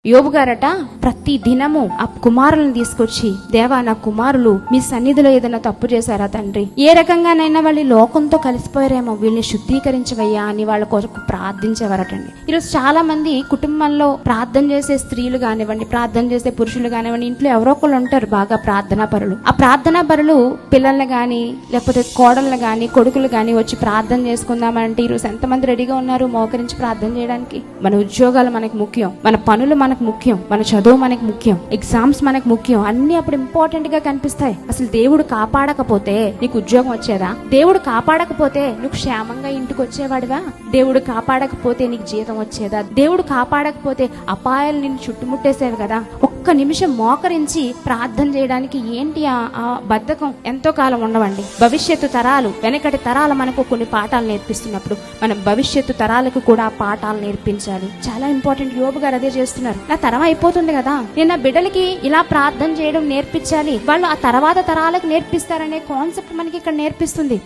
యోబు గారట ప్రతి దినము ఆ కుమారులను తీసుకొచ్చి, దేవా నా కుమారులు మీ సన్నిధిలో ఏదైనా తప్పు చేశారా తండ్రి, ఏ రకంగానైనా వాళ్ళు లోకంతో కలిసిపోయారేమో, వీళ్ళని శుద్ధీకరించవయ్యా అని వాళ్ళ కొరకు ప్రార్థించేవారటండి. ఈరోజు చాలా మంది కుటుంబంలో ప్రార్థన చేసే స్త్రీలు కానివ్వండి, ప్రార్థన చేసే పురుషులు కానివ్వండి, ఇంట్లో ఎవరో ఒకళ్ళు ఉంటారు బాగా ప్రార్థనా పరులు. ఆ ప్రార్థనా పరులు పిల్లల్ని గాని లేకపోతే కోడళ్ళని గాని కొడుకులు గాని వచ్చి ప్రార్థన చేసుకుందామంటే ఈరోజు ఎంతమంది రెడీగా ఉన్నారు మోకరించి ప్రార్థన చేయడానికి? మన ఉద్యోగాలు మనకు ముఖ్యం, మన పనులు మనకు ముఖ్యం, మన చదువు మనకు ముఖ్యం, ఎగ్జామ్స్ మనకు ముఖ్యం, అన్ని అప్పుడు ఇంపార్టెంట్ గా కనిపిస్తాయి. అసలు దేవుడు కాపాడకపోతే నీకు ఉద్యోగం వచ్చేదా? దేవుడు కాపాడకపోతే నువ్వు క్షేమంగా ఇంటికి వచ్చేవాడివా? దేవుడు కాపాడకపోతే నీకు జీతం వచ్చేదా? దేవుడు కాపాడకపోతే అపాయాలు నిన్ను చుట్టుముట్టేసేవి కదా. ఒక్క నిమిషం మోకరించి ప్రార్థన చేయడానికి ఏంటి ఆ బద్ధకం? ఎంతో కాలం ఉండవండి. భవిష్యత్తు తరాలు, వెనకటి తరాలు మనకు కొన్ని పాఠాలు నేర్పిస్తున్నప్పుడు మనం భవిష్యత్తు తరాలకు కూడా ఆ పాఠాలు నేర్పించాలి. చాలా ఇంపార్టెంట్. యోబు గారు అదే చేస్తున్నారు. నా తరం అయిపోతుంది కదా, నేను నా బిడ్డలకి ఇలా ప్రార్థన చేయడం నేర్పించాలి, వాళ్ళు ఆ తర్వాత తరాలకు నేర్పిస్తారనే కాన్సెప్ట్ మనకి ఇక్కడ నేర్పిస్తుంది.